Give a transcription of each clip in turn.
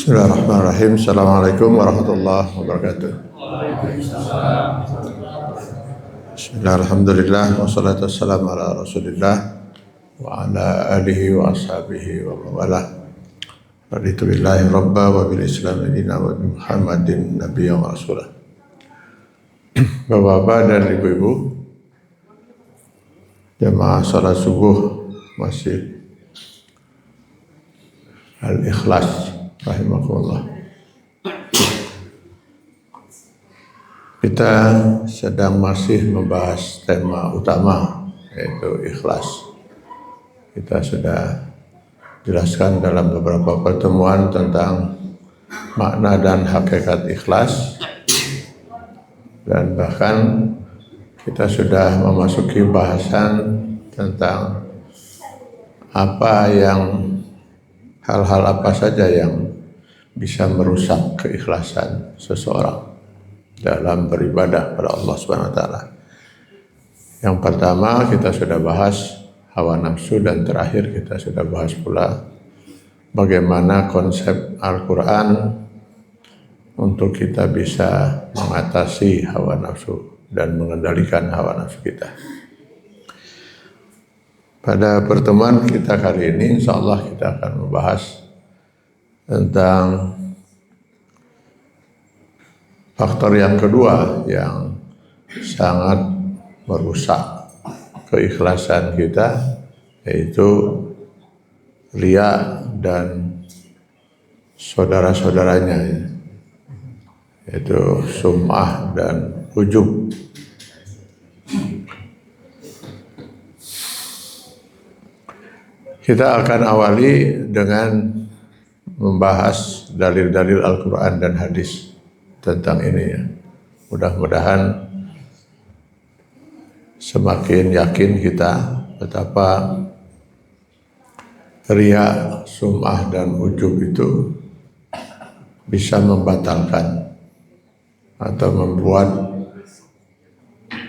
Bismillahirrahmanirrahim. Assalamualaikum warahmatullahi wabarakatuh. Bismillahirrahmanirrahim. Wassalatu wassalamu ala rasulillah wa ala alihi wa ashabihi wa mawalah. Raditu billahi rabba wa bil islam dina wa bi Muhammadin nabiyyan wa rasulah. Bapak-bapak dan ibu-ibu, jamaah salat subuh Masjid Al-Ikhlas rahimakumullah. Kita sedang masih membahas tema utama, yaitu ikhlas. Kita sudah jelaskan dalam beberapa pertemuan tentang makna dan hakikat ikhlas, dan bahkan kita sudah memasuki bahasan tentang hal-hal apa saja yang bisa merusak keikhlasan seseorang dalam beribadah pada Allah Subhanahu wa taala. Yang pertama kita sudah bahas hawa nafsu, dan terakhir kita sudah bahas pula bagaimana konsep Al-Quran untuk kita bisa mengatasi hawa nafsu dan mengendalikan hawa nafsu kita. Pada pertemuan kita kali ini, insyaallah kita akan membahas tentang faktor yang kedua yang sangat merusak keikhlasan kita, yaitu riya dan saudara-saudaranya, yaitu sum'ah dan ujub. Kita akan awali dengan membahas dalil-dalil Al-Quran dan hadis tentang ini ya. Mudah-mudahan semakin yakin kita betapa riya, sum'ah dan ujub itu bisa membatalkan atau membuat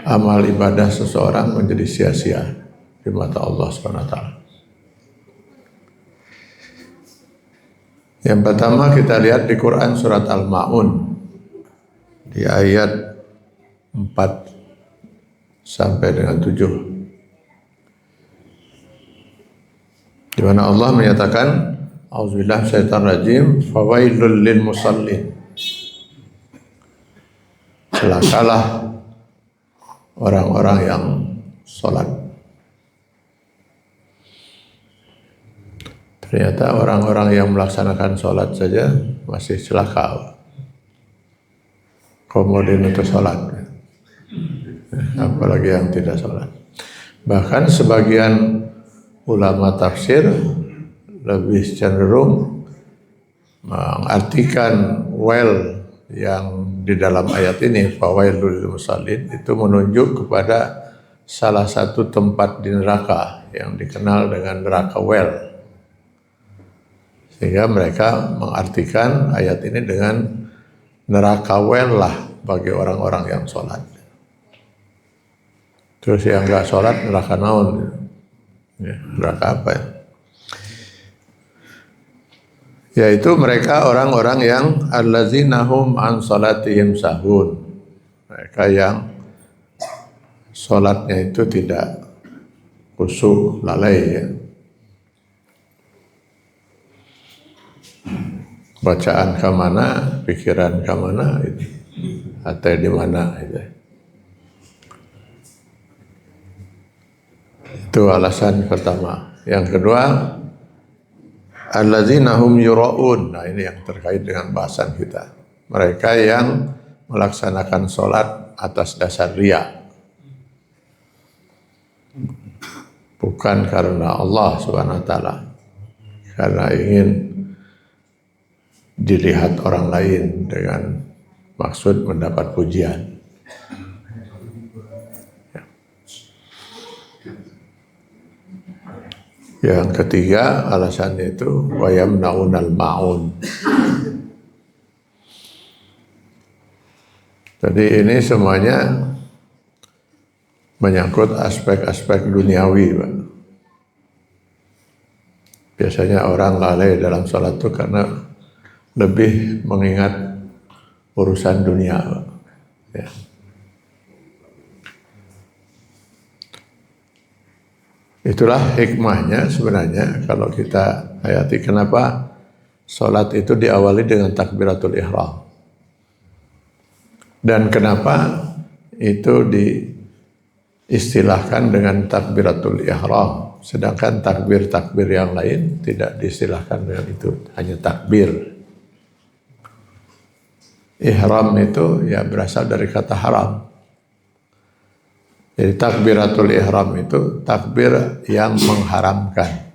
amal ibadah seseorang menjadi sia-sia di mata Allah SWT. Yang pertama kita lihat di Quran surat Al-Ma'un di ayat 4 sampai dengan 7, di mana Allah menyatakan, A'udzubillahi minasyaitonir rajim, fawailul lil musallin. Celakalah orang-orang yang salat. Ternyata orang-orang yang melaksanakan sholat saja masih celaka, komodin untuk sholat, apalagi yang tidak sholat. Bahkan sebagian ulama tafsir lebih cenderung mengartikan wail yang di dalam ayat ini, fawailul lil musallin, itu menunjuk kepada salah satu tempat di neraka yang dikenal dengan neraka wail. Sehingga mereka mengartikan ayat ini dengan neraka wel lah bagi orang-orang yang sholat. Terus yang enggak sholat neraka naon? Ya, neraka apa ya? Yaitu mereka orang-orang yang allazinahum an sholatihim sahun. Mereka yang sholatnya itu tidak khusyuk, lalai ya. Bacaan ke mana, pikiran ke mana, hati di mana, itu alasan pertama. Yang kedua, allazina hum yura'un. Nah, ini yang terkait dengan bahasan kita. Mereka yang melaksanakan sholat atas dasar riya, bukan karena Allah Subhanahu wa taala, karena ingin dilihat orang lain dengan maksud mendapat pujian. Yang ketiga alasannya itu wayamnaunal ma'un. Jadi ini semuanya menyangkut aspek-aspek duniawi, Pak. Biasanya orang lalai dalam sholat itu karena lebih mengingat urusan dunia, ya. Itulah hikmahnya sebenarnya kalau kita hayati kenapa sholat itu diawali dengan takbiratul ihram. Dan kenapa itu diistilahkan dengan takbiratul ihram, sedangkan takbir-takbir yang lain tidak diistilahkan dengan itu, hanya takbir. Ihram itu ya berasal dari kata haram. Jadi takbiratul ihram itu takbir yang mengharamkan.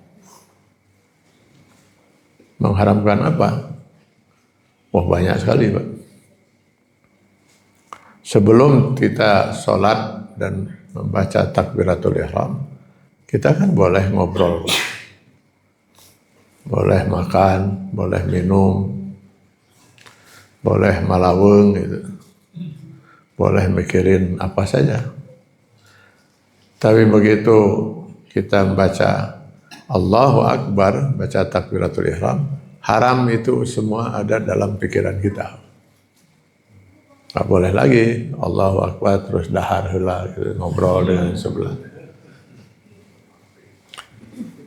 Mengharamkan apa? Wah, banyak sekali, Pak. Sebelum kita sholat dan membaca takbiratul ihram, kita kan boleh ngobrol, Pak. Boleh makan, boleh minum, boleh malaweng gitu. Boleh mikirin apa saja. Tapi begitu kita membaca Allahu Akbar, baca takbiratul ihram, haram itu semua ada dalam pikiran kita. Nggak boleh lagi Allahu Akbar terus dahar heula gitu, ngobrol dengan sebelah.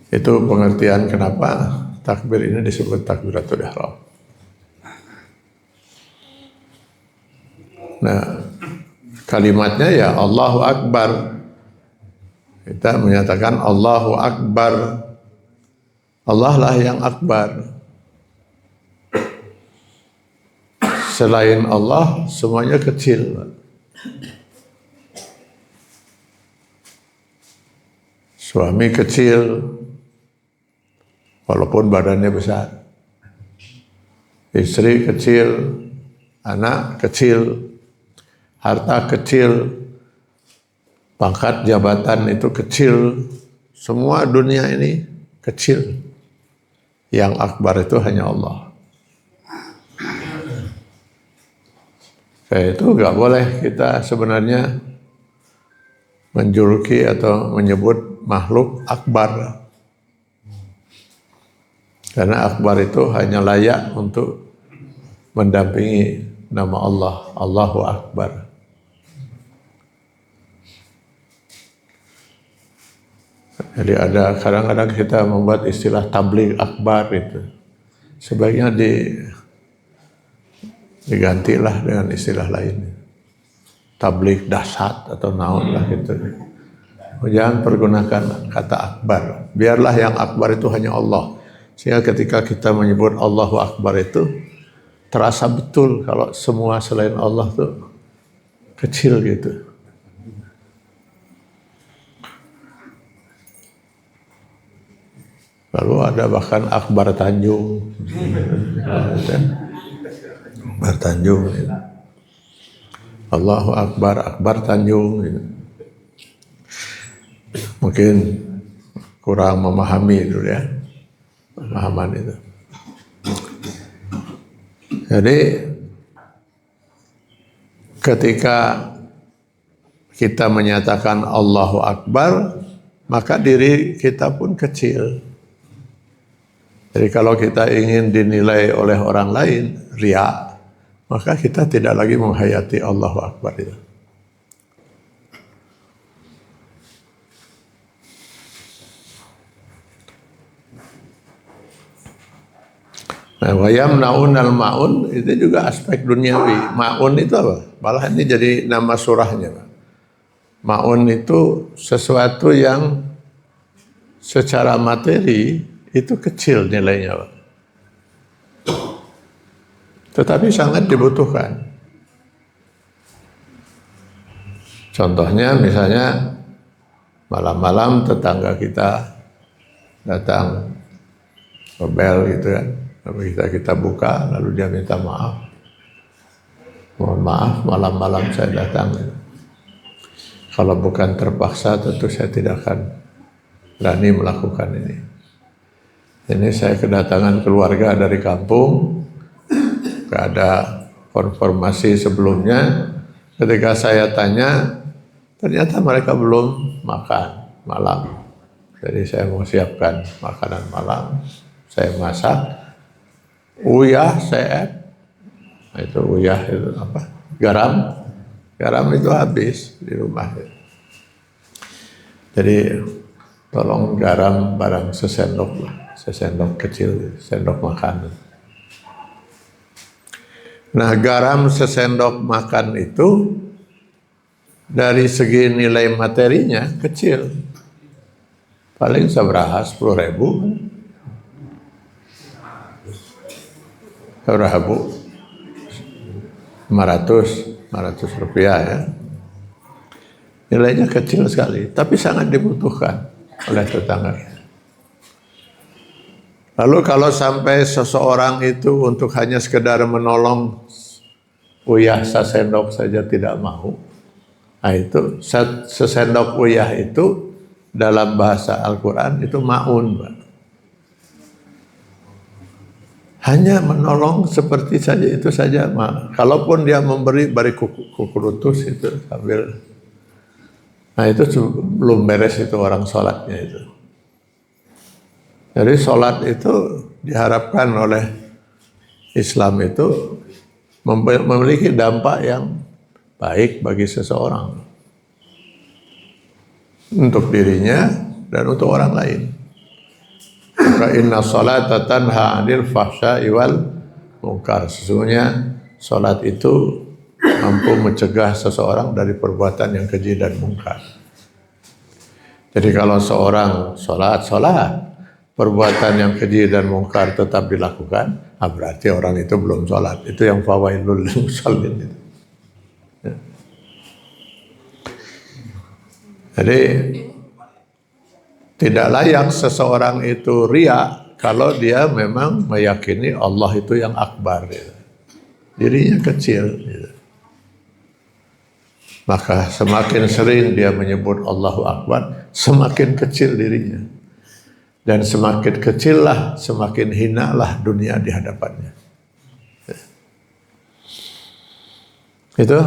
Itu pengertian kenapa takbir ini disebut takbiratul ihram. Nah, kalimatnya ya Allahu Akbar. Kita menyatakan Allahu Akbar. Allah lah yang akbar. Selain Allah, semuanya kecil. Suami kecil, walaupun badannya besar. Istri kecil, anak kecil, harta kecil, pangkat jabatan itu kecil, semua dunia ini kecil. Yang akbar itu hanya Allah. Kayak itu nggak boleh kita sebenarnya menjuluki atau menyebut makhluk akbar. Karena akbar itu hanya layak untuk mendampingi nama Allah, Allahu Akbar. Jadi ada kadang-kadang kita membuat istilah tabligh akbar itu. Sebaiknya digantilah dengan istilah lain. Tabligh dahsyat atau naon lah gitu. Jangan pergunakan kata akbar. Biarlah yang akbar itu hanya Allah. Sehingga ketika kita menyebut Allahu Akbar itu terasa betul kalau semua selain Allah itu kecil gitu. Lalu ada bahkan Akbar Tanjung. Akbar Tanjung. Allahu Akbar, Akbar Tanjung. Mungkin kurang memahami itu ya. Pemahaman itu. Jadi ketika kita menyatakan Allahu Akbar, maka diri kita pun kecil. Jadi kalau kita ingin dinilai oleh orang lain, riya, maka kita tidak lagi menghayati Allahu Akbar itu. Nah, wa yamnaunal ma'un itu juga aspek duniawi. Ma'un itu apa? Malah ini jadi nama surahnya. Ma'un itu sesuatu yang secara materi itu kecil nilainya, Pak. Tetapi sangat dibutuhkan. Contohnya misalnya malam-malam tetangga kita datang bel gitu kan. Lalu kita buka, lalu dia minta maaf. Mohon maaf, malam-malam saya datang. Kalau bukan terpaksa, tentu saya tidak akan berani melakukan ini. Ini saya kedatangan keluarga dari kampung, gak ada konfirmasi sebelumnya. Ketika saya tanya, ternyata mereka belum makan malam. Jadi saya mau siapkan makanan malam, saya masak. uyah, seep, nah, itu uyah itu apa? Garam itu habis di rumah. Jadi tolong garam barang sesendok lah, sesendok kecil, sendok makan. Nah, garam sesendok makan itu dari segi nilai materinya kecil, paling seberapa, 10.000, seberapa bu, 500 rupiah ya. Nilainya kecil sekali, tapi sangat dibutuhkan oleh tetangga. Lalu kalau sampai seseorang itu untuk hanya sekedar menolong uyah sesendok saja tidak mau, nah itu sesendok uyah itu dalam bahasa Al-Quran itu ma'un, Pak. Hanya menolong seperti saja itu saja. Kalaupun dia memberi bari kukurutus itu sambil, nah itu belum beres itu orang sholatnya itu. Jadi sholat itu diharapkan oleh Islam itu memiliki dampak yang baik bagi seseorang, untuk dirinya dan untuk orang lain. Maka inna sholata tanha 'anil fahsya'i wal munkar. Sesungguhnya sholat itu mampu mencegah seseorang dari perbuatan yang keji dan mungkar. Jadi kalau seorang sholat, perbuatan yang keji dan mungkar tetap dilakukan, berarti orang itu belum sholat. Itu yang fawailul lil musallin itu. Ya. Jadi tidak layak seseorang itu riya kalau dia memang meyakini Allah itu yang akbar, gitu. Dirinya kecil, gitu. Maka semakin sering dia menyebut Allahu Akbar, semakin kecil dirinya. Dan semakin kecillah, semakin hinalah dunia di hadapannya. Itu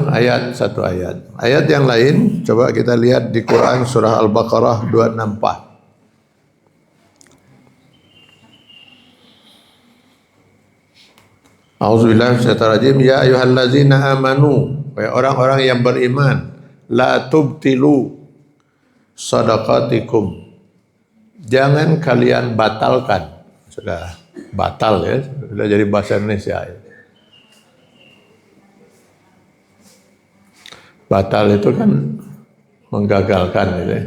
satu ayat. Ayat yang lain, coba kita lihat di Quran surah Al-Baqarah 264. A'udzubillahi minasyaitonir rajim. Ya ayyuhallazina amanu, wahai orang-orang yang beriman, la tubtilu shadaqatikum. Jangan kalian batalkan. Sudah batal ya, sudah jadi bahasa Indonesia ya. Batal itu kan menggagalkan gitu ya.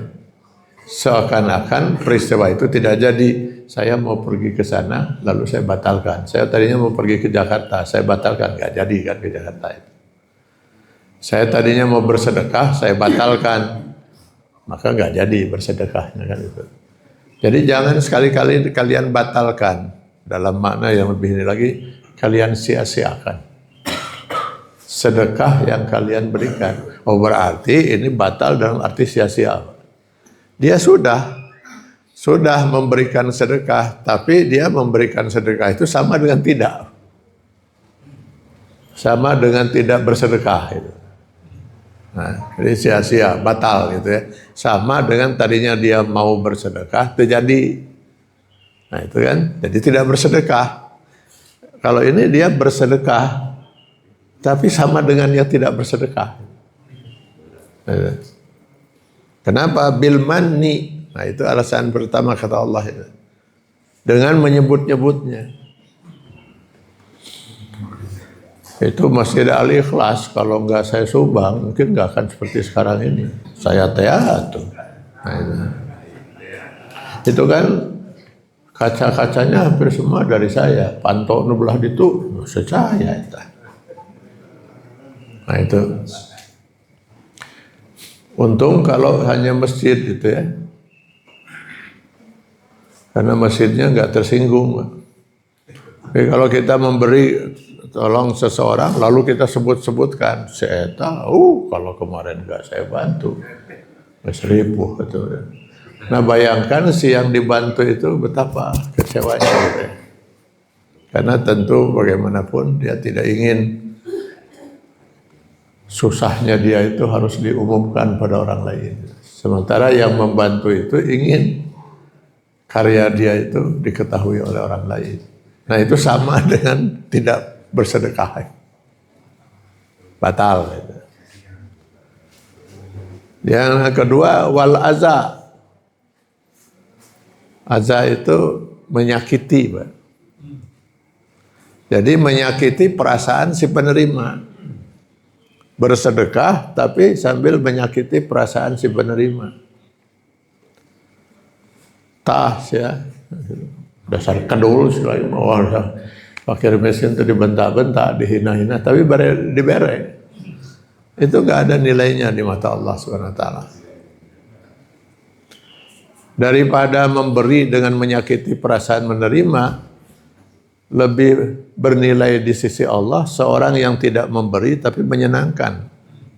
Seakan-akan peristiwa itu tidak jadi. Saya mau pergi ke sana, lalu saya batalkan. Saya tadinya mau pergi ke Jakarta, saya batalkan, nggak jadi kan ke Jakarta itu. Saya tadinya mau bersedekah, saya batalkan, maka nggak jadi bersedekahnya kan itu. Jadi jangan sekali-kali kalian batalkan, dalam makna yang lebih ini lagi, kalian sia-siakan sedekah yang kalian berikan. Oh, berarti ini batal dalam arti sia-sia. Dia sudah memberikan sedekah, tapi dia memberikan sedekah itu sama dengan tidak. Sama dengan tidak bersedekah itu. Nah, jadi sia-sia, batal gitu ya. Sama dengan tadinya dia mau bersedekah, terjadi. Nah, itu kan, jadi tidak bersedekah. Kalau ini dia bersedekah, tapi sama dengan dia tidak bersedekah. Kenapa? Bil manni. Nah, itu alasan pertama kata Allah itu. Dengan menyebut-nyebutnya. Itu Masjid Al-Ikhlas, kalau enggak saya sumbang, mungkin enggak akan seperti sekarang ini. Saya teatur. Nah, itu kan kaca-kacanya hampir semua dari saya. Pantok nubelah itu, secaya itu. Nah, itu. Untung kalau hanya masjid gitu ya. Karena masjidnya nggak tersinggung. Tapi kalau kita memberi tolong seseorang, lalu kita sebut-sebutkan, saya tahu kalau kemarin nggak saya bantu, 1.000 itu. Nah, bayangkan si yang dibantu itu betapa kecewanya gitu ya. Karena tentu bagaimanapun dia tidak ingin susahnya dia itu harus diumumkan pada orang lain. Sementara yang membantu itu ingin karya dia itu diketahui oleh orang lain. Nah itu sama dengan tidak bersedekah, batal. Gitu. Yang kedua wal aza. Aza itu menyakiti, Pak. Jadi menyakiti perasaan si penerima. Bersedekah tapi sambil menyakiti perasaan si penerima. Tas ya. Dasar kedul selain fakir miskin itu dibentak-bentak, dihina-hina, tapi dibere. Itu gak ada nilainya di mata Allah SWT. Daripada memberi dengan menyakiti perasaan menerima, lebih bernilai di sisi Allah seorang yang tidak memberi tapi menyenangkan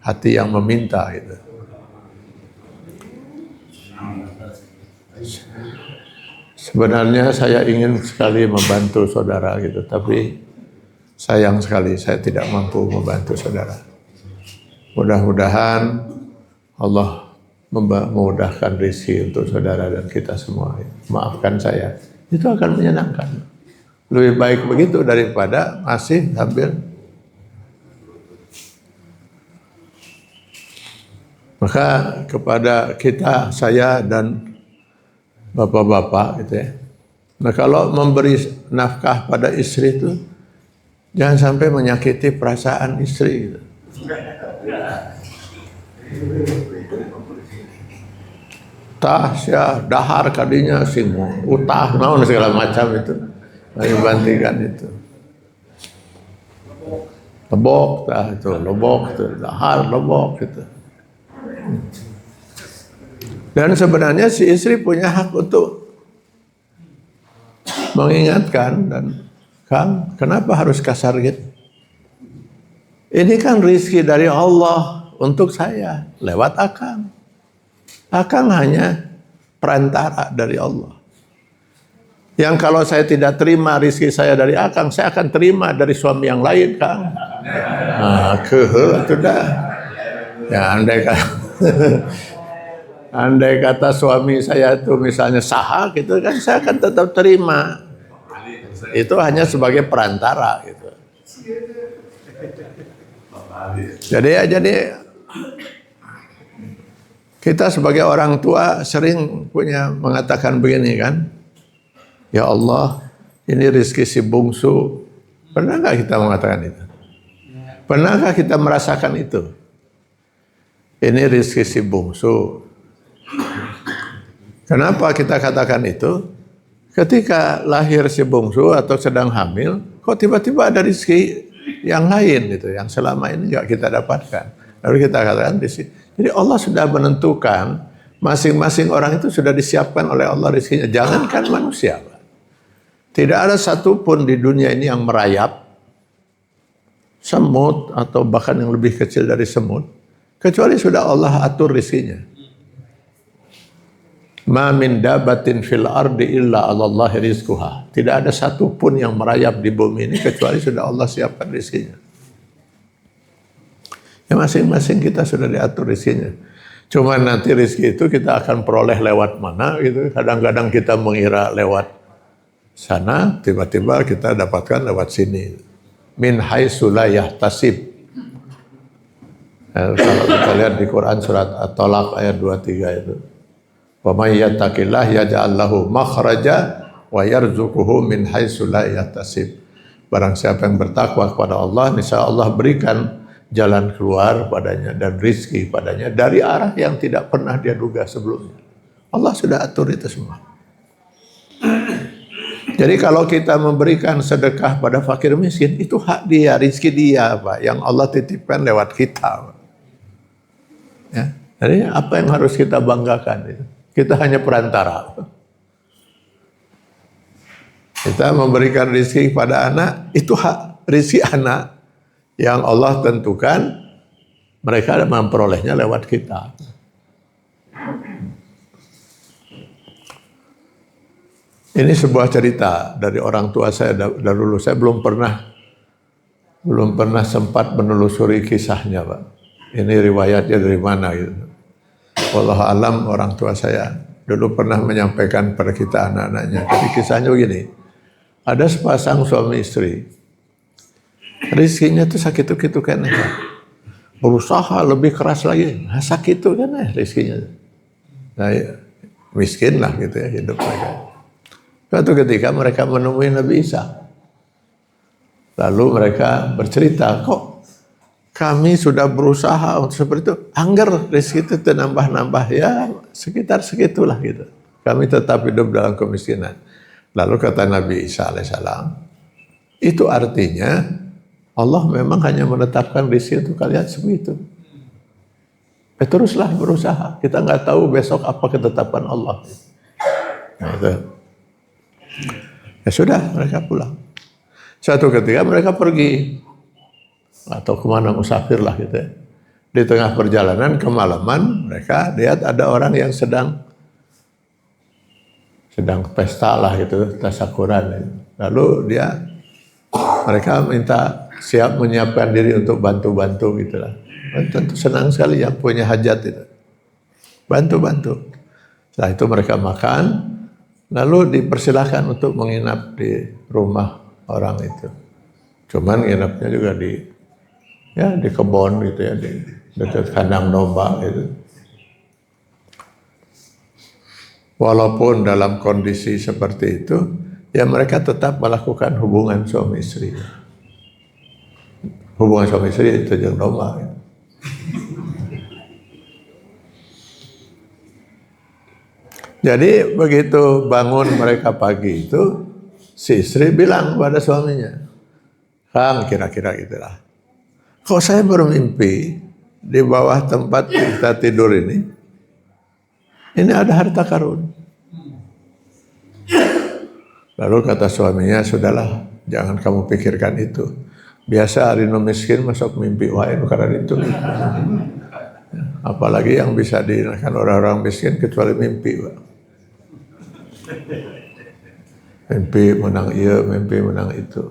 hati yang meminta gitu. Sebenarnya saya ingin sekali membantu saudara gitu, tapi sayang sekali saya tidak mampu membantu saudara. Mudah-mudahan Allah memudahkan rezeki untuk saudara dan kita semua. Maafkan saya, itu akan menyenangkan. Lebih baik begitu daripada masih sambil. Maka kepada kita, saya dan bapak-bapak gitu ya. Nah kalau memberi nafkah pada istri itu jangan sampai menyakiti perasaan istri gitu. Tasya dahar kadinya simu utah naon segala macam itu bantikan itu lebok tah itu lebok itu dahar lebok itu. Dan sebenarnya si istri punya hak untuk mengingatkan dan Kang kenapa harus kasar gitu? Ini kan rizki dari Allah untuk saya lewat Akang. Akang hanya perantara dari Allah. Yang kalau saya tidak terima rizki saya dari Akang, saya akan terima dari suami yang lain, Kang. Nah, itu dah. Ya, andai kata suami saya itu misalnya saha gitu kan, saya akan tetap terima. Itu hanya sebagai perantara gitu. Jadi kita sebagai orang tua sering punya mengatakan begini kan, ya Allah ini rezeki si bungsu. Pernahkah kita mengatakan itu? Pernahkah kita merasakan itu? Ini rezeki si bungsu. Kenapa kita katakan itu? Ketika lahir si bungsu atau sedang hamil, kok tiba-tiba ada rezeki yang lain gitu, yang selama ini nggak kita dapatkan. Lalu kita katakan di sini. Jadi Allah sudah menentukan masing-masing orang itu sudah disiapkan oleh Allah rezekinya. Jangankan manusia, tidak ada satupun di dunia ini yang merayap semut atau bahkan yang lebih kecil dari semut, kecuali sudah Allah atur rezekinya. Ma min dabatin fil ardi illa 'alallahi rizquha. Tidak ada satupun yang merayap di bumi ini kecuali sudah Allah siapkan rezekinya. Ya masing-masing kita sudah diatur rezekinya. Cuma nanti rezeki itu kita akan peroleh lewat mana gitu. Kadang-kadang kita mengira lewat sana, tiba-tiba kita dapatkan lewat sini. Min haitsu la yahtasib. Kalau kita lihat di Quran surat At-Talaq ayat 23 itu. Wa may yattaqillah yaj'al lahu makhraja wa yarzuquhu min haitsu la yahtasib. Barang siapa yang bertakwa kepada Allah, niscaya Allah berikan jalan keluar padanya dan rizki padanya dari arah yang tidak pernah dia duga sebelumnya. Allah sudah atur itu semua. Jadi kalau kita memberikan sedekah pada fakir miskin, itu hak dia, rizki dia, Pak, yang Allah titipkan lewat kita. Pak. Ya. Jadi apa yang harus kita banggakan? Kita hanya perantara. Kita memberikan rizki pada anak, itu hak rizki anak yang Allah tentukan, mereka memperolehnya lewat kita. Ini sebuah cerita dari orang tua saya dahulu. Saya belum pernah sempat menelusuri kisahnya, Pak. Ini riwayatnya dari mana gitu. Wallahu alam, orang tua saya dulu pernah menyampaikan pada kita anak-anaknya. Jadi kisahnya begini. Ada sepasang suami istri, rizkinya tuh sakit itu kan, berusaha lebih keras lagi, sakit itu kan rizkinya. Nah, ya, miskin lah gitu ya hidup mereka. Suatu ketika mereka menemui Nabi Isa. Lalu mereka bercerita, kok kami sudah berusaha untuk seperti itu, anggar rezeki itu nambah-nambah ya sekitar segitulah gitu. Kami tetap hidup dalam kemiskinan. Lalu kata Nabi Isa alaihissalam, itu artinya Allah memang hanya menetapkan rezeki untuk kalian segitu. Teruslah berusaha. Kita nggak tahu besok apa ketetapan Allah. Nah, itu. Ya sudah, mereka pulang. Suatu ketika mereka pergi atau kemana musafir lah gitu ya. Di tengah perjalanan kemalaman mereka lihat ada orang yang sedang pesta lah gitu, tasyakuran. Lalu mereka minta siap menyiapkan diri untuk bantu-bantu gitulah. Tentu senang sekali yang punya hajat itu. Bantu-bantu. Setelah itu mereka makan, lalu dipersilahkan untuk menginap di rumah orang itu. Cuman nginapnya juga di kebun gitu ya, di dekat kandang domba gitu. Walaupun dalam kondisi seperti itu, ya mereka tetap melakukan hubungan suami istri. Hubungan suami istri itu jeung domba. Gitu. Jadi begitu bangun mereka pagi itu, si istri bilang kepada suaminya, Kang, kira-kira gitulah. Kok saya bermimpi di bawah tempat kita tidur ini ada harta karun. Lalu kata suaminya, sudahlah, jangan kamu pikirkan itu. Biasa hari miskin masuk mimpi wae karena itu. Apalagi yang bisa dinakan orang-orang miskin kecuali mimpi, Pak. Mimpi menang iya, mimpi menang itu.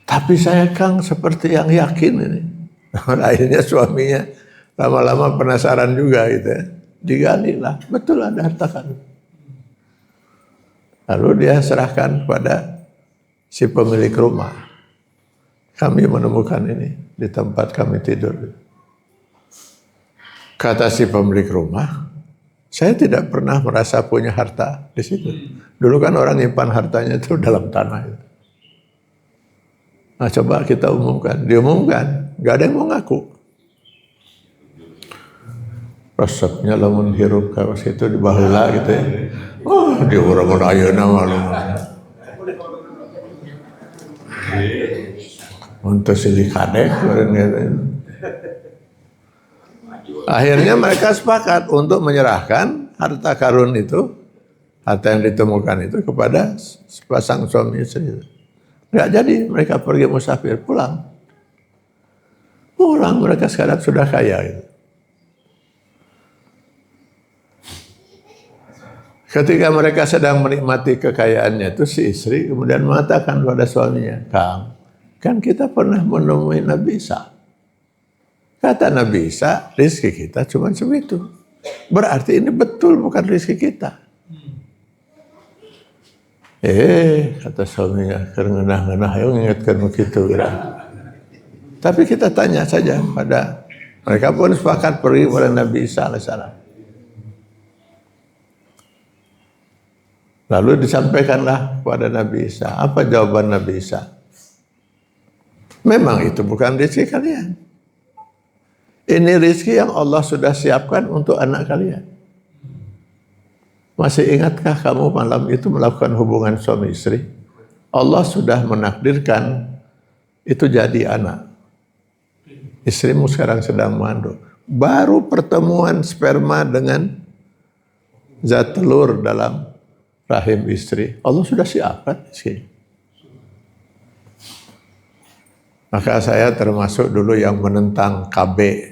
Tapi saya Kang seperti yang yakin ini. Akhirnya suaminya lama-lama penasaran juga gitu ya. Digali lah, betul ada harta karun. Lalu dia serahkan kepada si pemilik rumah. Kami menemukan ini di tempat kami tidur. Kata si pemilik rumah, saya tidak pernah merasa punya harta di situ. Dulu kan orang nyimpan hartanya itu dalam tanah. Nah coba kita umumkan, diumumkan, nggak ada yang mau ngaku. Resepnya lamun hirup kawas itu di baheula gitu ya. Oh, di urang-urang ayeuna malu. Untuk silih kadek gitu. Akhirnya mereka sepakat untuk menyerahkan harta karun itu, harta yang ditemukan itu kepada sepasang suami istri. Nggak jadi, mereka pergi musafir, pulang. Pulang, mereka sekarang sudah kaya. Gitu. Ketika mereka sedang menikmati kekayaannya itu, si istri kemudian mengatakan kepada suaminya, Kang, kan kita pernah menemui Nabi Isa. Kata Nabi Isa, rizki kita cuma segitu. Berarti ini betul bukan rizki kita. Kata suaminya, ngenah-ngenah, ayo ngingatkan begitu. Tapi kita tanya saja pada mereka pun sepakat pergi kepada Nabi Isa alaihissalam. Lalu disampaikanlah kepada Nabi Isa. Apa jawaban Nabi Isa? Memang itu bukan rezeki kalian. Ini rezeki yang Allah sudah siapkan untuk anak kalian. Masih ingatkah kamu malam itu melakukan hubungan suami istri? Allah sudah menakdirkan itu jadi anak. Istrimu sekarang sedang mengandung. Baru pertemuan sperma dengan zat telur dalam rahim istri, Allah sudah siapkan sih. Maka saya termasuk dulu yang menentang KB.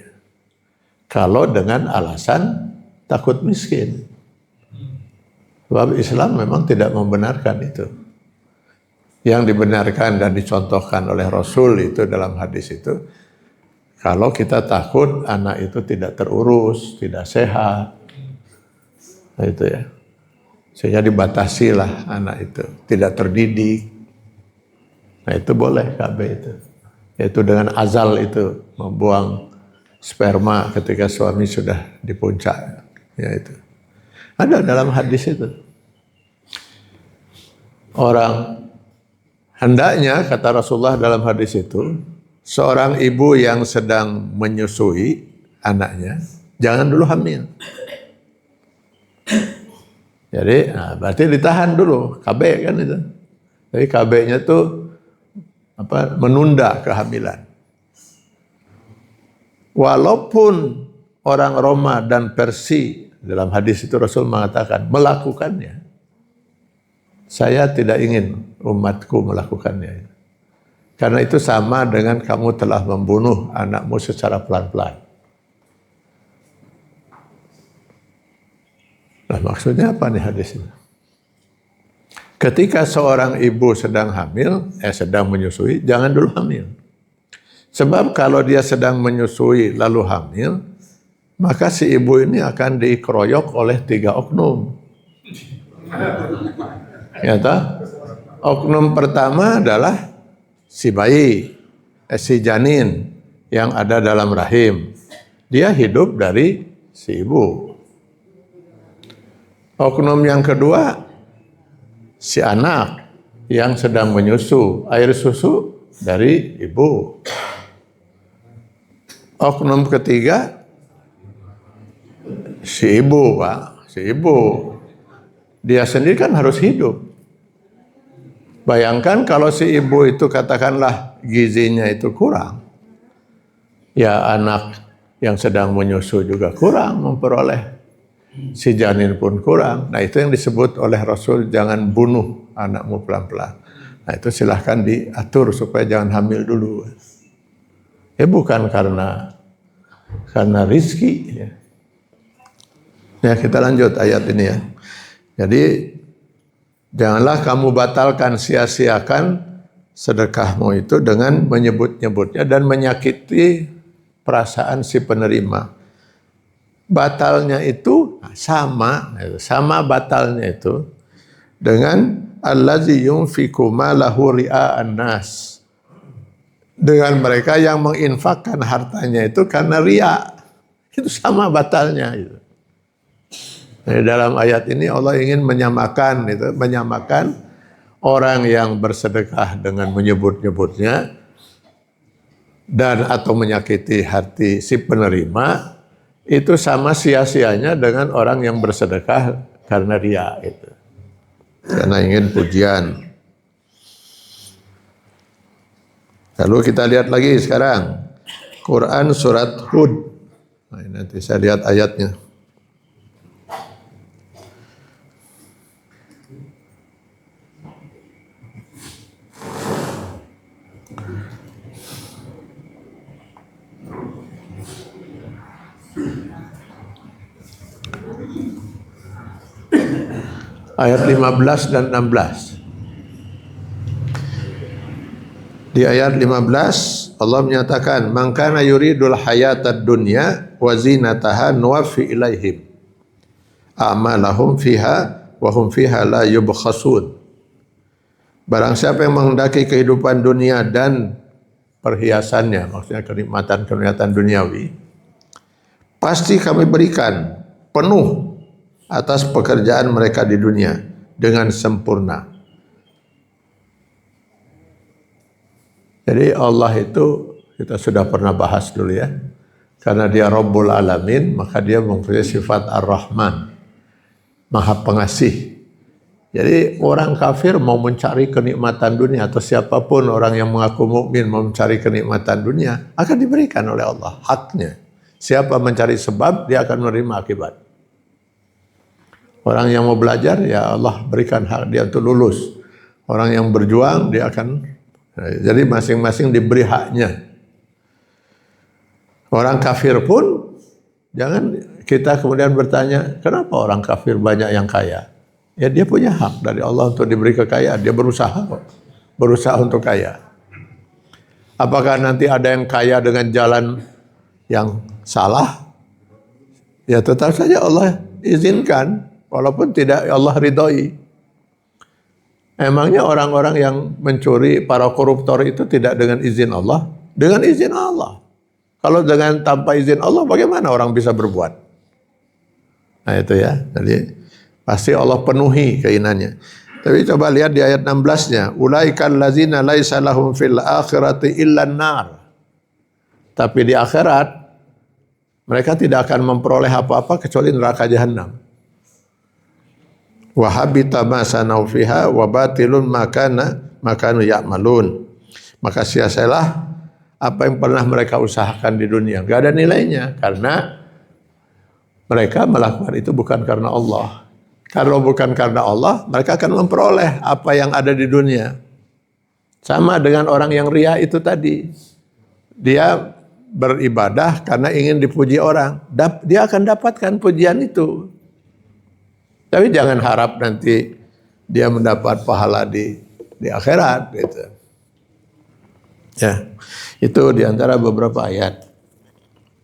Kalau dengan alasan takut miskin. Sebab Islam memang tidak membenarkan itu. Yang dibenarkan dan dicontohkan oleh Rasul itu dalam hadis itu, kalau kita takut anak itu tidak terurus, tidak sehat. Nah, itu ya. Sehingga dibatasilah anak itu, tidak terdidik. Nah itu boleh KB itu. Yaitu dengan azal itu, membuang sperma ketika suami sudah di puncak. Ya itu. Ada dalam hadis itu. Orang hendaknya, kata Rasulullah dalam hadis itu, seorang ibu yang sedang menyusui anaknya, jangan dulu hamil. Jadi, berarti ditahan dulu, KB kan itu. Jadi KB-nya tuh menunda kehamilan. Walaupun orang Roma dan Persia, dalam hadis itu Rasul mengatakan, melakukannya. Saya tidak ingin umatku melakukannya. Karena itu sama dengan kamu telah membunuh anakmu secara pelan-pelan. Nah, maksudnya apa nih hadis ini? Ketika seorang ibu sedang hamil, sedang menyusui, jangan dulu hamil. Sebab kalau dia sedang menyusui lalu hamil, maka si ibu ini akan dikeroyok oleh 3 oknum. Ya toh? Oknum pertama adalah si bayi, si janin yang ada dalam rahim. Dia hidup dari si ibu. Oknum yang kedua, si anak yang sedang menyusu, air susu dari ibu. Oknum ketiga, si ibu, Pak, si ibu. Dia sendiri kan harus hidup. Bayangkan kalau si ibu itu katakanlah gizinya itu kurang, ya anak yang sedang menyusu juga kurang memperoleh, si janin pun kurang. Nah itu yang disebut oleh Rasul, jangan bunuh anakmu pelan-pelan. Nah itu silahkan diatur supaya jangan hamil dulu. Ya bukan karena rizki. Ya kita lanjut ayat ini ya. Jadi janganlah kamu batalkan, sia-siakan sedekahmu itu dengan menyebut-nyebutnya dan menyakiti perasaan si penerima. Batalnya itu sama batalnya itu dengan allazi yunfiqu malahu ria'an nas. Dengan mereka yang menginfakkan hartanya itu karena riya. Itu sama batalnya itu. Nah, dalam ayat ini Allah ingin menyamakan orang yang bersedekah dengan menyebut-nyebutnya dan atau menyakiti hati si penerima itu sama sia-sianya dengan orang yang bersedekah karena riya itu. Karena ingin pujian. Lalu kita lihat lagi sekarang Quran surat Hud. Nah, nanti saya lihat ayatnya. Ayat 15 dan 16. Di ayat 15 Allah menyatakan, "Man kana yuridul hayatad dunya wa zinataha nuwaffi ilaihim a'malahum fiha wa hum fiha la yubkhasun." Barang siapa yang menghendaki kehidupan dunia dan perhiasannya, maksudnya kenikmatan duniawi, pasti kami berikan penuh atas pekerjaan mereka di dunia dengan sempurna. Jadi Allah itu kita sudah pernah bahas dulu ya. Karena dia Rabbul Alamin, maka dia mempunyai sifat Ar-Rahman, Maha Pengasih. Jadi orang kafir mau mencari kenikmatan dunia atau siapapun orang yang mengaku mukmin mau mencari kenikmatan dunia akan diberikan oleh Allah haknya. Siapa mencari sebab dia akan menerima akibat. Orang yang mau belajar, ya Allah berikan hak dia untuk lulus. Orang yang berjuang, dia akan, jadi masing-masing diberi haknya. Orang kafir pun, jangan kita kemudian bertanya, kenapa orang kafir banyak yang kaya? Ya dia punya hak dari Allah untuk diberi kekayaan, dia berusaha untuk kaya. Apakah nanti ada yang kaya dengan jalan yang salah? Ya tetap saja Allah izinkan. Walaupun tidak Allah ridhoi. Emangnya orang-orang yang mencuri, para koruptor itu tidak dengan izin Allah? Dengan izin Allah. Kalau dengan tanpa izin Allah, bagaimana orang bisa berbuat? Nah itu ya, jadi pasti Allah penuhi keinginannya. Tapi coba lihat di ayat 16-nya. Ulaikal ladzina laisa lahum fil akhirati illan nar. Tapi di akhirat, mereka tidak akan memperoleh apa-apa kecuali neraka jahanam. Wa habita ma sanau fiha wa batilun makanu ya'malun. Maka sia-sialah apa yang pernah mereka usahakan di dunia. Gak ada nilainya karena mereka melakukan itu bukan karena Allah. Kalau bukan karena Allah, mereka akan memperoleh apa yang ada di dunia. Sama dengan orang yang ria itu tadi. Dia beribadah karena ingin dipuji orang. Dia akan dapatkan pujian itu. Tapi jangan harap nanti dia mendapat pahala di akhirat gitu. Ya, itu diantara beberapa ayat.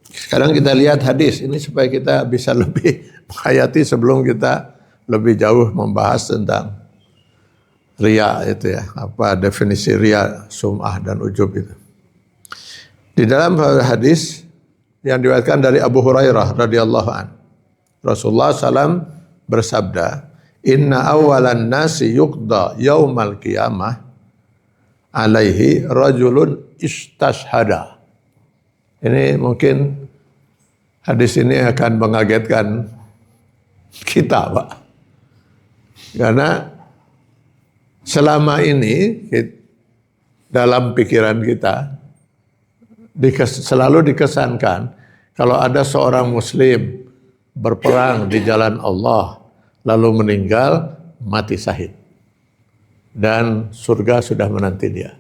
Sekarang kita lihat hadis ini supaya kita bisa lebih menghayati sebelum kita lebih jauh membahas tentang riya itu ya. Apa definisi riya, sum'ah dan ujub itu. Di dalam hadis yang diriwayatkan dari Abu Hurairah radhiyallahu an, Rasulullah SAW bersabda, Inna awalan nasi yuqda yaumal qiyamah alaihi rajulun istashhada. Ini mungkin hadis ini akan mengagetkan kita, Pak. Karena selama ini dalam pikiran kita selalu dikesankan kalau ada seorang muslim berperang di jalan Allah, lalu meninggal, mati syahid. Dan surga sudah menanti dia.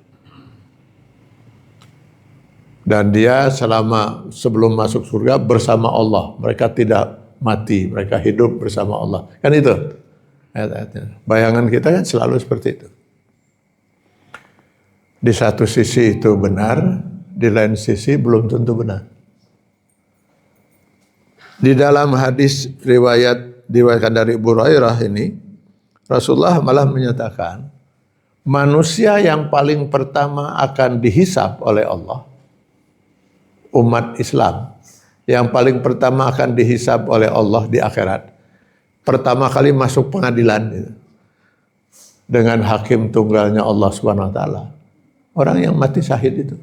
Dan dia sebelum masuk surga bersama Allah. Mereka tidak mati, mereka hidup bersama Allah. Kan itu ayat-ayatnya. Bayangan kita kan selalu seperti itu. Di satu sisi itu benar, di lain sisi belum tentu benar. Di dalam hadis diriwayatkan dari Abu Hurairah ini, Rasulullah malah menyatakan, manusia yang paling pertama akan dihisab oleh Allah, umat Islam, yang paling pertama akan dihisab oleh Allah di akhirat, pertama kali masuk pengadilan itu, dengan hakim tunggalnya Allah Subhanahu wa taala, orang yang mati syahid itu.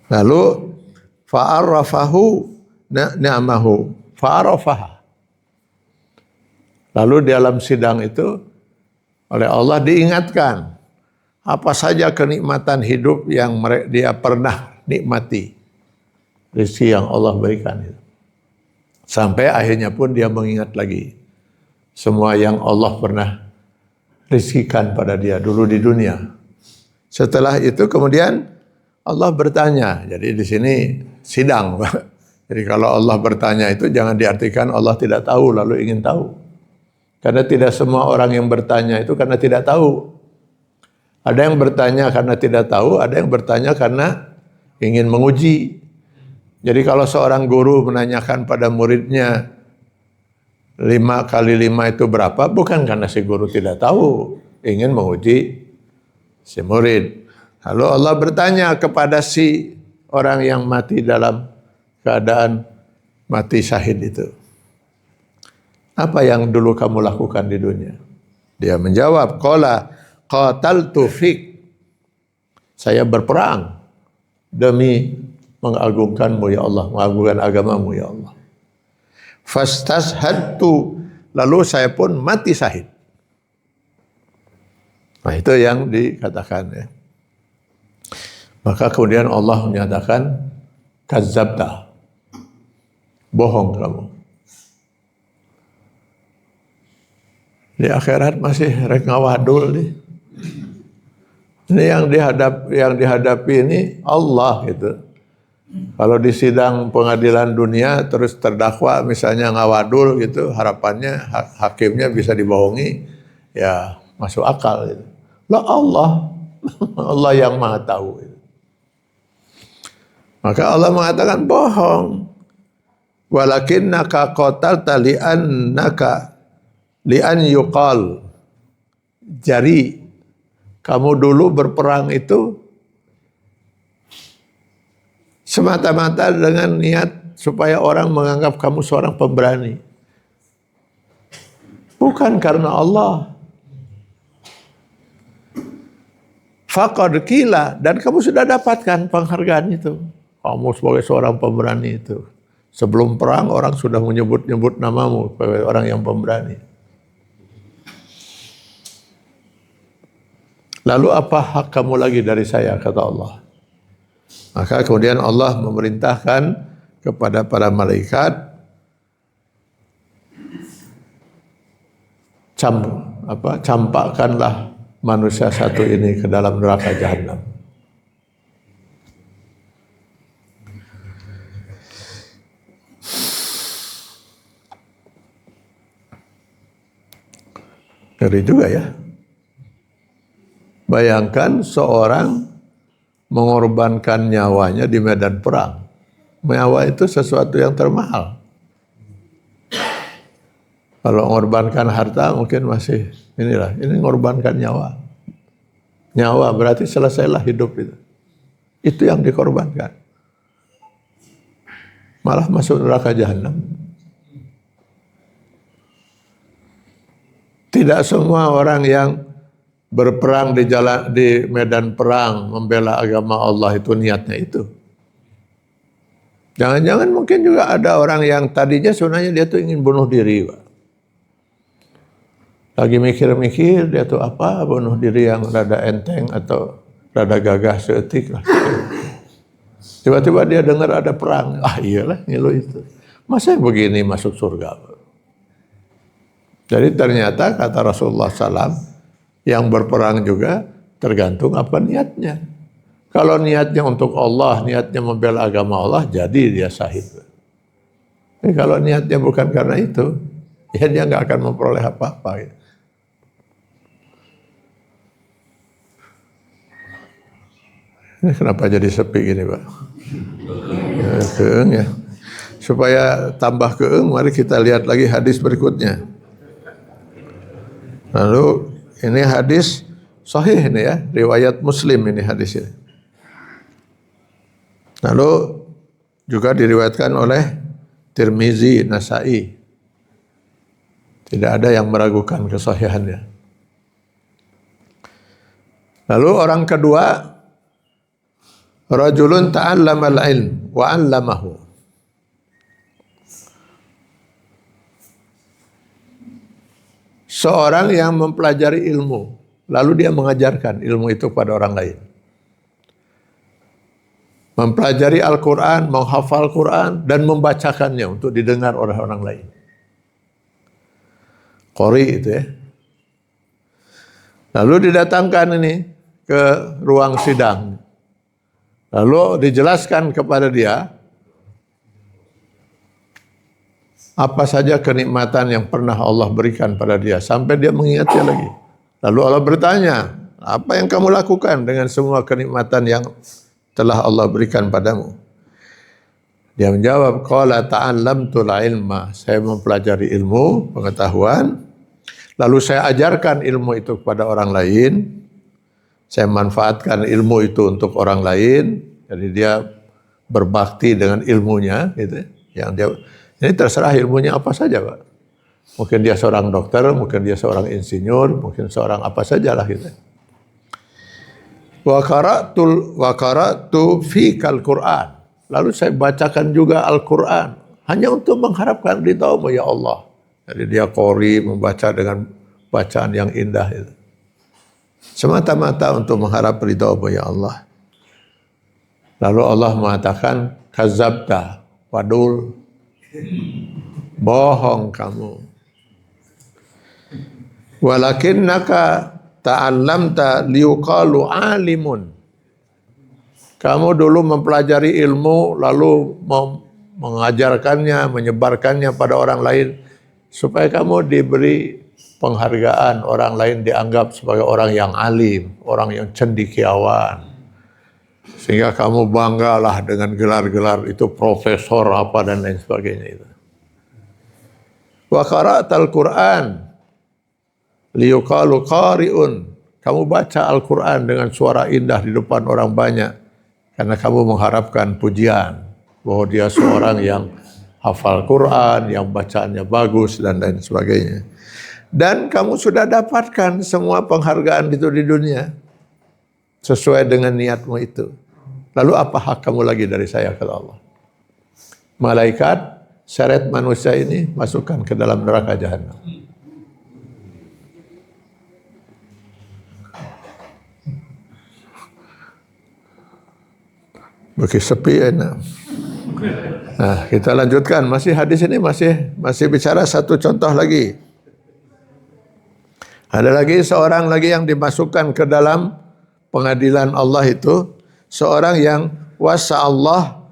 Lalu fa'arafahu ni'amahu fa'arafaha. Lalu dalam sidang itu oleh Allah diingatkan apa saja kenikmatan hidup yang dia pernah nikmati, rezeki yang Allah berikan itu. Sampai akhirnya pun dia mengingat lagi semua yang Allah pernah rezekikan pada dia dulu di dunia. Setelah itu kemudian Allah bertanya. Jadi di sini sidang. Jadi kalau Allah bertanya itu jangan diartikan Allah tidak tahu lalu ingin tahu. Karena tidak semua orang yang bertanya itu karena tidak tahu. Ada yang bertanya karena tidak tahu, ada yang bertanya karena ingin menguji. Jadi kalau seorang guru menanyakan pada muridnya 5 kali 5 itu berapa, bukan karena si guru tidak tahu, ingin menguji si murid. Lalu Allah bertanya kepada si orang yang mati dalam keadaan mati syahid itu. Apa yang dulu kamu lakukan di dunia? Dia menjawab, qala qataltu fik. Saya berperang demi mengagungkanmu ya Allah, mengagungkan agamamu ya Allah. Fastashhadtu, lalu saya pun mati syahid. Nah itu yang dikatakan ya. Maka kemudian Allah menyatakan kadzabta, bohong kamu. Di akhirat masih rek ngawadul nih. Ini yang dihadapi ini Allah gitu. Kalau di sidang pengadilan dunia terus terdakwa misalnya ngawadul gitu, harapannya hakimnya bisa dibohongi, ya masuk akal gitu. Lah Allah, Allah yang Maha Tahu. Maka Allah mengatakan bohong. walakinnaka qatalta li'an yuqal. Jari, kamu dulu berperang itu semata-mata dengan niat supaya orang menganggap kamu seorang pemberani. Bukan karena Allah. Faqad qila, dan kamu sudah dapatkan penghargaan itu. Kamu sebagai seorang pemberani itu. Sebelum perang orang sudah menyebut-nyebut namamu sebagai orang yang pemberani. Lalu apa hak kamu lagi dari saya, kata Allah. Maka kemudian Allah memerintahkan kepada para malaikat, campakkanlah manusia satu ini ke dalam neraka jahanam. Ngeri juga ya. Bayangkan seorang mengorbankan nyawanya di medan perang. Nyawa itu sesuatu yang termahal. Kalau mengorbankan harta mungkin masih ini mengorbankan nyawa. Nyawa berarti selesailah hidup itu. Itu yang dikorbankan. Malah masuk neraka jahanam. Tidak semua orang yang berperang di medan perang membela agama Allah itu niatnya itu. Jangan-jangan mungkin juga ada orang yang tadinya sebenarnya dia tuh ingin bunuh diri, Pak. Lagi mikir-mikir dia tuh apa bunuh diri yang rada enteng atau rada gagah seetik lah. Tiba-tiba dia dengar ada perang, iyalah ngilu itu. Masa yang begini masuk surga, Pak? Jadi ternyata kata Rasulullah SAW, yang berperang juga tergantung apa niatnya. Kalau niatnya untuk Allah, niatnya membela agama Allah, jadi dia syahid. Kalau niatnya bukan karena itu, ya dia nggak akan memperoleh apa-apa. Ini kenapa jadi sepi gini, Pak? Ya, keeng ya. Supaya tambah keeng, mari kita lihat lagi hadis berikutnya. Lalu ini hadis sahih ini ya, riwayat Muslim ini hadis ini. Lalu juga diriwayatkan oleh Tirmizi, Nasa'i. Tidak ada yang meragukan kesahihannya. Lalu orang kedua, rajulun ta'allama al-ilm wa 'allamahu. Seorang yang mempelajari ilmu, lalu dia mengajarkan ilmu itu kepada orang lain. Mempelajari Al-Quran, menghafal Quran, dan membacakannya untuk didengar oleh orang lain. Qori itu ya. Lalu didatangkan ini ke ruang sidang. Lalu dijelaskan kepada dia, apa saja kenikmatan yang pernah Allah berikan pada dia, sampai dia mengingatnya lagi. Lalu Allah bertanya, apa yang kamu lakukan dengan semua kenikmatan yang telah Allah berikan padamu? Dia menjawab, qala ta'allamtul ilma, saya mempelajari ilmu, pengetahuan, lalu saya ajarkan ilmu itu kepada orang lain, saya manfaatkan ilmu itu untuk orang lain, jadi dia berbakti dengan ilmunya, gitu. Yang dia ini terserah ilmunya apa saja, Pak. Mungkin dia seorang dokter, mungkin dia seorang insinyur, mungkin seorang apa sajalah gitu. Wa qara'tu fikal Qur'an. Lalu saya bacakan juga Al-Qur'an hanya untuk mengharapkan ridha-Mu ya Allah. Jadi dia qori membaca dengan bacaan yang indah itu. Semata-mata untuk mengharap ridha-Mu ya Allah. Lalu Allah mengatakan kadzabta, wadul, bohong kamu. Walakinnaka ta'allamta liuqalu alimun. Kamu dulu mempelajari ilmu lalu mengajarkannya, menyebarkannya pada orang lain supaya kamu diberi penghargaan, orang lain dianggap sebagai orang yang alim, orang yang cendekiawan. Sehingga kamu banggalah dengan gelar-gelar itu profesor apa dan lain sebagainya itu. Wa qara'tal Qur'an liyuqalu qari'un. Kamu baca Al-Quran dengan suara indah di depan orang banyak karena kamu mengharapkan pujian bahwa dia seorang yang hafal Quran, yang bacaannya bagus dan lain sebagainya. Dan kamu sudah dapatkan semua penghargaan itu di dunia sesuai dengan niatmu itu. Lalu apa hak kamu lagi dari saya, kata Allah. Malaikat seret manusia ini masukkan ke dalam neraka jahanam. Bagi sepi enak. Nah, kita lanjutkan. Masih hadis ini masih bicara satu contoh lagi. Ada lagi seorang lagi yang dimasukkan ke dalam pengadilan Allah itu, seorang yang wasa Allah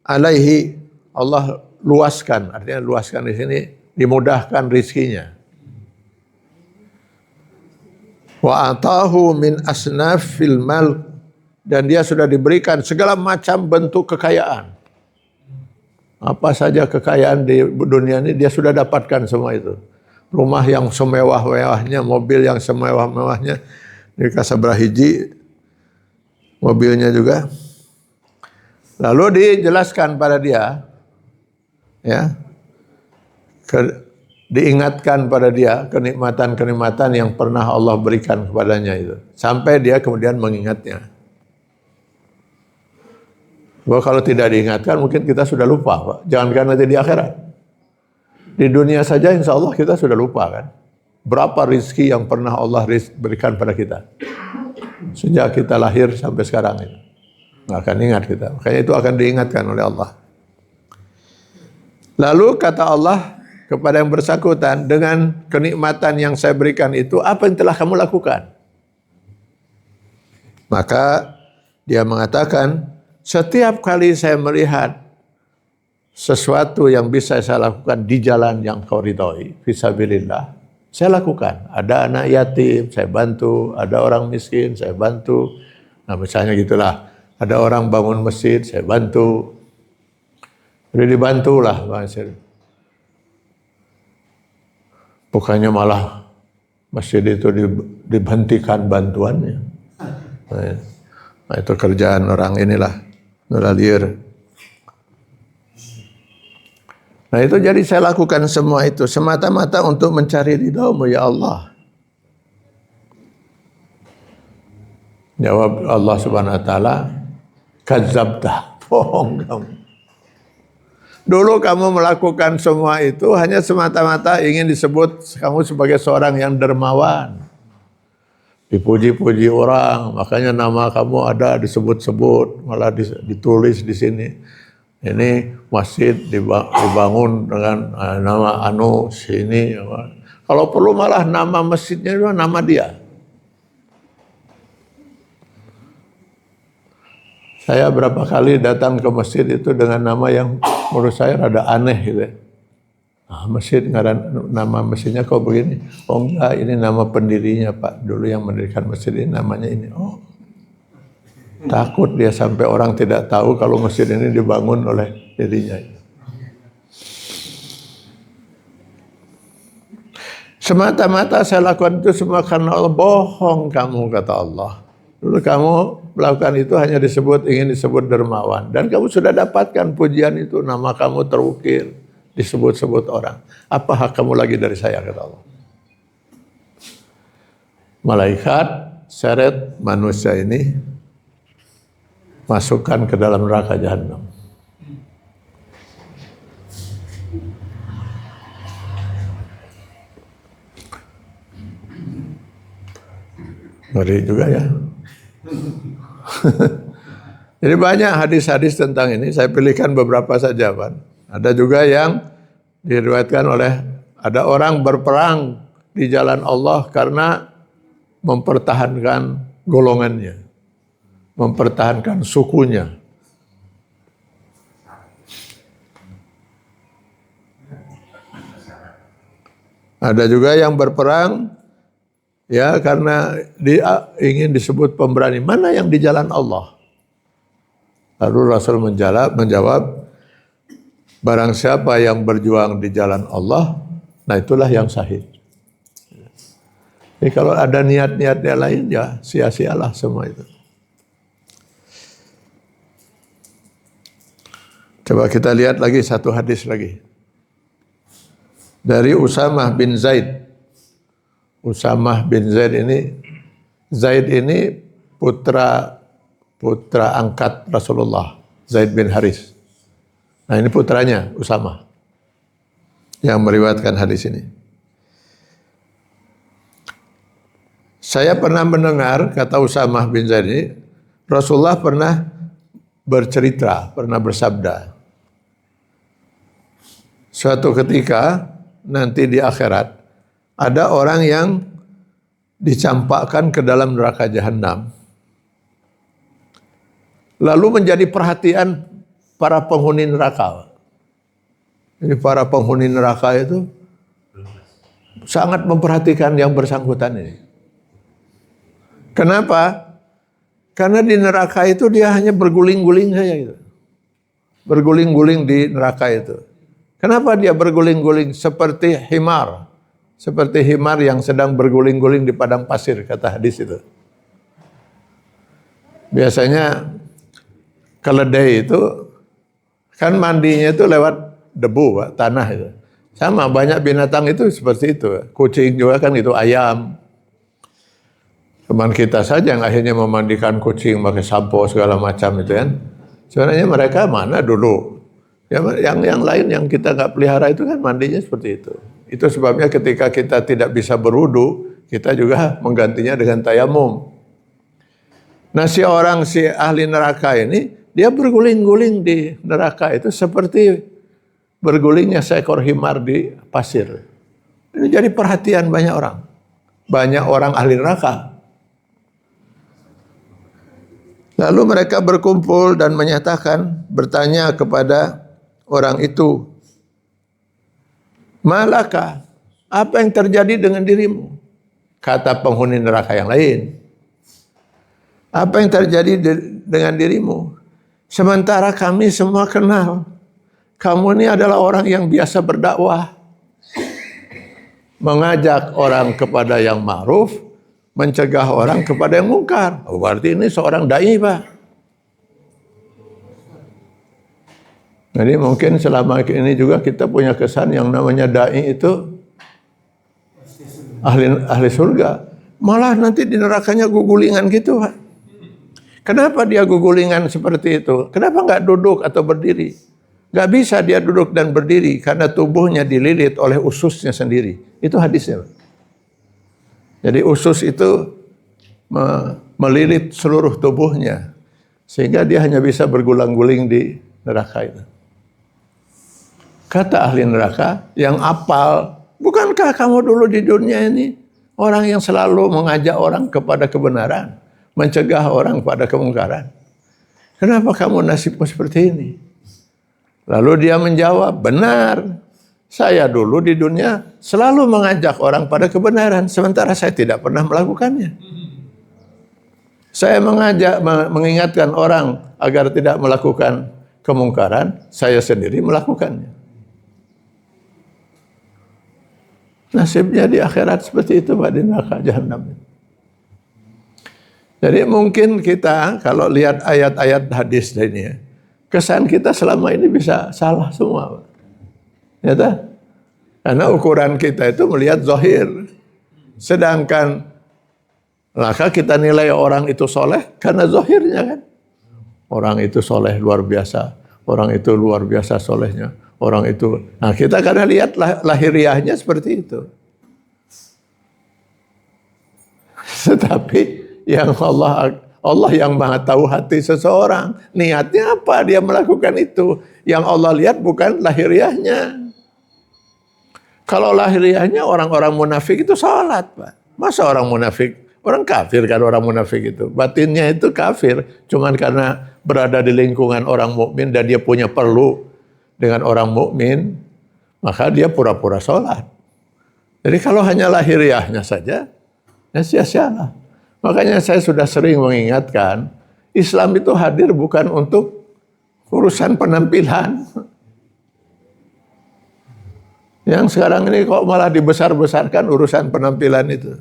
alaihi, Allah luaskan, artinya luaskan di sini dimudahkan rizkinya. Wa atahu min asnafil mal, dan dia sudah diberikan segala macam bentuk kekayaan. Apa saja kekayaan di dunia ini dia sudah dapatkan semua itu. Rumah yang semewah-mewahnya, mobil yang semewah-mewahnya, dikasih berhiji, mobilnya juga. Lalu dijelaskan pada dia, ya, diingatkan pada dia kenikmatan-kenikmatan yang pernah Allah berikan kepadanya itu. Sampai dia kemudian mengingatnya. Bahwa kalau tidak diingatkan mungkin kita sudah lupa, Pak. Jangankan nanti di akhirat. Di dunia saja insya Allah kita sudah lupa kan. Berapa rizki yang pernah Allah berikan pada kita. Sejak kita lahir sampai sekarang itu. Nggak akan ingat kita. Makanya itu akan diingatkan oleh Allah. Lalu kata Allah kepada yang bersangkutan, dengan kenikmatan yang saya berikan itu, apa yang telah kamu lakukan? Maka dia mengatakan, setiap kali saya melihat sesuatu yang bisa saya lakukan di jalan yang kau ridhoi, fisabilillah, saya lakukan. Ada anak yatim, saya bantu. Ada orang miskin, saya bantu. Nah misalnya gitulah. Ada orang bangun masjid, saya bantu. Jadi dibantulah. Bukannya malah masjid itu dihentikan bantuannya. Nah itu kerjaan orang inilah, nuralir. Nah itu jadi saya lakukan semua itu semata-mata untuk mencari ridha-Mu ya Allah. Jawab Allah Subhanahu wa taala, kadzabta, bohong kamu. Dulu kamu melakukan semua itu hanya semata-mata ingin disebut kamu sebagai seorang yang dermawan. Dipuji-puji orang, makanya nama kamu ada disebut-sebut, malah ditulis di sini. Ini masjid dibangun dengan nama anu sini. Kalau perlu malah nama masjidnya itu nama dia. Saya berapa kali datang ke masjid itu dengan nama yang menurut saya rada aneh gitu. Nah, masjid nama masjidnya kok begini? Oh enggak, ini nama pendirinya Pak. Dulu yang mendirikan masjid ini namanya ini. Oh. Takut dia sampai orang tidak tahu kalau masjid ini dibangun oleh dirinya. Semata-mata saya lakukan itu semua karena Allah. Bohong kamu, kata Allah. Dulu kamu melakukan itu hanya ingin disebut dermawan. Dan kamu sudah dapatkan pujian itu. Nama kamu terukir, disebut-sebut orang. Apa hak kamu lagi dari saya, kata Allah. Malaikat seret manusia ini masukkan ke dalam neraka jahanam. Ngeri juga ya. Jadi banyak hadis-hadis tentang ini. Saya pilihkan beberapa saja, Pak. Ada juga yang diriwayatkan oleh ada orang berperang di jalan Allah karena mempertahankan golongannya, mempertahankan sukunya. Ada juga yang berperang ya karena dia ingin disebut pemberani. Mana yang di jalan Allah? Lalu Rasul menjawab, barang siapa yang berjuang di jalan Allah, nah itulah yang syahid. Jadi kalau ada niat-niat yang lain, ya sia-sialah semua itu. Coba kita lihat lagi satu hadis lagi. Dari Usamah bin Zaid. Usamah bin Zaid ini putra angkat Rasulullah, Zaid bin Haris. Nah ini putranya Usamah yang meriwayatkan hadis ini. Saya pernah mendengar, kata Usamah bin Zaid ini, Rasulullah pernah bercerita, pernah bersabda, suatu ketika nanti di akhirat ada orang yang dicampakkan ke dalam neraka jahanam. Lalu menjadi perhatian para penghuni neraka. Jadi para penghuni neraka itu sangat memperhatikan yang bersangkutan ini. Kenapa? Karena di neraka itu dia hanya berguling-guling saja gitu. Berguling-guling di neraka itu. Kenapa dia berguling-guling seperti himar? Seperti himar yang sedang berguling-guling di padang pasir, kata hadis itu. Biasanya keledai itu kan mandinya itu lewat debu, Pak, tanah itu. Sama banyak binatang itu seperti itu. Kucing juga kan itu, ayam. Teman kita saja yang akhirnya memandikan kucing pakai sampo segala macam itu kan. Sebenarnya mereka mana dulu? Yang lain yang kita nggak pelihara itu kan mandinya seperti itu. Itu sebabnya ketika kita tidak bisa berwudu, kita juga menggantinya dengan tayamum. Nah si ahli neraka ini, dia berguling-guling di neraka itu seperti bergulingnya seekor himar di pasir. Ini jadi perhatian banyak orang. Banyak orang ahli neraka. Lalu mereka berkumpul dan bertanya kepada orang itu, malaka, apa yang terjadi dengan dirimu? Kata penghuni neraka yang lain. Apa yang terjadi dengan dirimu? Sementara kami semua kenal, kamu ini adalah orang yang biasa berdakwah. Mengajak orang kepada yang ma'ruf, mencegah orang kepada yang mungkar. Oh, berarti ini seorang dai, Pak. Jadi mungkin selama ini juga kita punya kesan yang namanya dai itu ahli surga. Malah nanti di nerakanya gugulingan gitu, Pak. Kenapa dia gugulingan seperti itu? Kenapa nggak duduk atau berdiri? Nggak bisa dia duduk dan berdiri karena tubuhnya dililit oleh ususnya sendiri. Itu hadisnya, Pak. Jadi usus itu melilit seluruh tubuhnya sehingga dia hanya bisa bergulang-guling di neraka itu. Kata ahli neraka yang apal, bukankah kamu dulu di dunia ini orang yang selalu mengajak orang kepada kebenaran, mencegah orang pada kemungkaran? Kenapa kamu nasibmu seperti ini? Lalu dia menjawab, benar, saya dulu di dunia selalu mengajak orang pada kebenaran, sementara saya tidak pernah melakukannya. Saya mengingatkan orang agar tidak melakukan kemungkaran, saya sendiri melakukannya. Nasibnya di akhirat seperti itu, Pak, di neraka jahanam. Jadi mungkin kita kalau lihat ayat-ayat hadis ini, kesan kita selama ini bisa salah semua, Pak. Ya tak? Karena ukuran kita itu melihat zahir. Sedangkan maka kita nilai orang itu soleh karena zahirnya kan. Orang itu soleh luar biasa. Orang itu luar biasa solehnya. Orang itu. Nah kita karena lihat lahiriahnya seperti itu. Tetapi yang Allah yang maha tahu hati seseorang. Niatnya apa dia melakukan itu. Yang Allah lihat bukan lahiriahnya. Kalau lahiriahnya orang-orang munafik itu salat, Pak. Masa orang munafik? Orang kafir kan orang munafik itu. Batinnya itu kafir. Cuman karena berada di lingkungan orang mukmin dan dia punya perlu dengan orang mukmin, maka dia pura-pura salat. Jadi kalau hanya lahiriahnya saja, ya sia-sialah. Makanya saya sudah sering mengingatkan, Islam itu hadir bukan untuk urusan penampilan. Yang sekarang ini kok malah dibesar-besarkan urusan penampilan itu.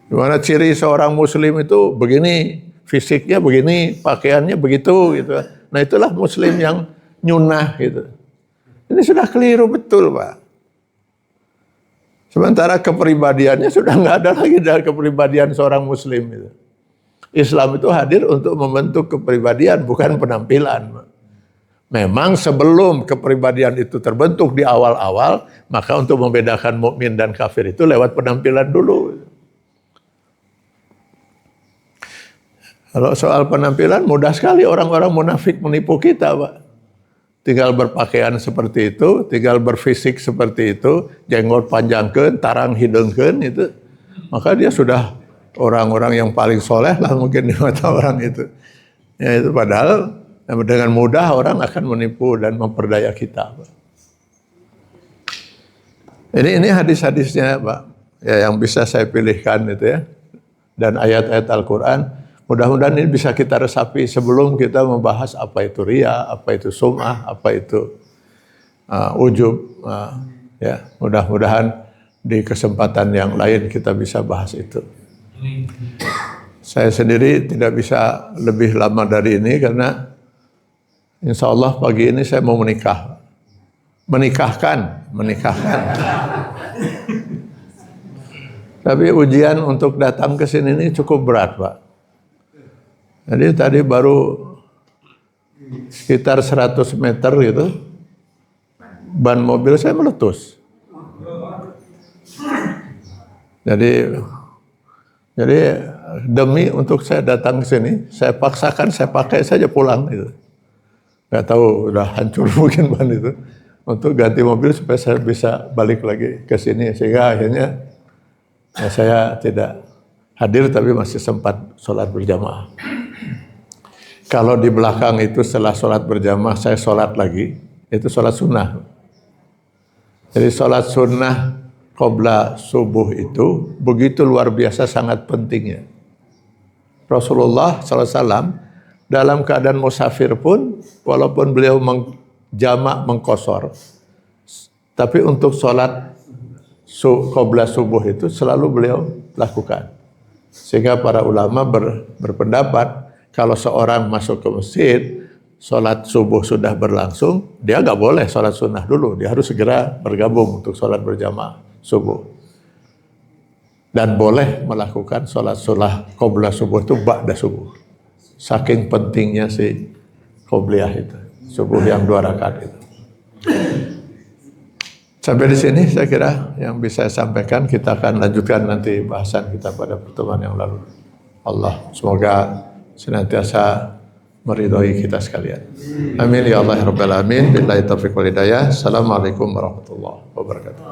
Gimana ciri seorang muslim itu begini, fisiknya begini, pakaiannya begitu gitu. Nah itulah muslim yang nyunah gitu. Ini sudah keliru betul, Pak. Sementara kepribadiannya sudah nggak ada lagi dari kepribadian seorang muslim itu. Islam itu hadir untuk membentuk kepribadian, bukan penampilan. Memang sebelum kepribadian itu terbentuk di awal-awal, maka untuk membedakan mukmin dan kafir itu lewat penampilan dulu. Kalau soal penampilan, mudah sekali orang-orang munafik menipu kita, Pak. Tinggal berpakaian seperti itu, tinggal berfisik seperti itu, jenggot panjangkeun, tarang hidungkeun itu, maka dia sudah orang-orang yang paling soleh lah mungkin di mata orang itu. Ya itu padahal dengan mudah orang akan menipu dan memperdaya kita, Pak. Ini hadis-hadisnya, Pak, ya yang bisa saya pilihkan itu ya, dan ayat-ayat Al-Quran. Mudah-mudahan ini bisa kita resapi sebelum kita membahas apa itu riya, apa itu sum'ah, apa itu ujub. Ya, mudah-mudahan di kesempatan yang lain kita bisa bahas itu. Saya sendiri tidak bisa lebih lama dari ini karena insya Allah pagi ini saya mau menikahkan. Tapi ujian untuk datang ke sini ini cukup berat, Pak. Jadi tadi baru sekitar 100 meter gitu, ban mobil saya meletus. Jadi demi untuk saya datang ke sini, saya paksakan, saya pakai saja pulang gitu. Gak tahu udah hancur mungkin ban itu, untuk ganti mobil supaya saya bisa balik lagi ke sini, sehingga akhirnya ya saya tidak hadir tapi masih sempat sholat berjamaah. Kalau di belakang itu setelah sholat berjamaah saya sholat lagi, itu sholat sunnah. Jadi sholat sunnah qobla subuh itu begitu luar biasa sangat pentingnya. Rasulullah SAW dalam keadaan musafir pun, walaupun beliau jamak mengqosor, tapi untuk sholat qobla subuh itu selalu beliau lakukan. Sehingga para ulama berpendapat kalau seorang masuk ke masjid, sholat subuh sudah berlangsung, dia nggak boleh sholat sunnah dulu, dia harus segera bergabung untuk sholat berjamaah subuh. Dan boleh melakukan sholat qobla subuh itu ba'da subuh. Saking pentingnya si qobliyah itu, subuh yang 2 rakaat itu. Sampai di sini saya kira yang bisa saya sampaikan. Kita akan lanjutkan nanti bahasan kita pada pertemuan yang lalu. Allah semoga senantiasa meridhoi kita sekalian. Amin ya Allah ya Rabbal alamin. Billahi taufiq wal hidayah. Assalamualaikum warahmatullahi wabarakatuh.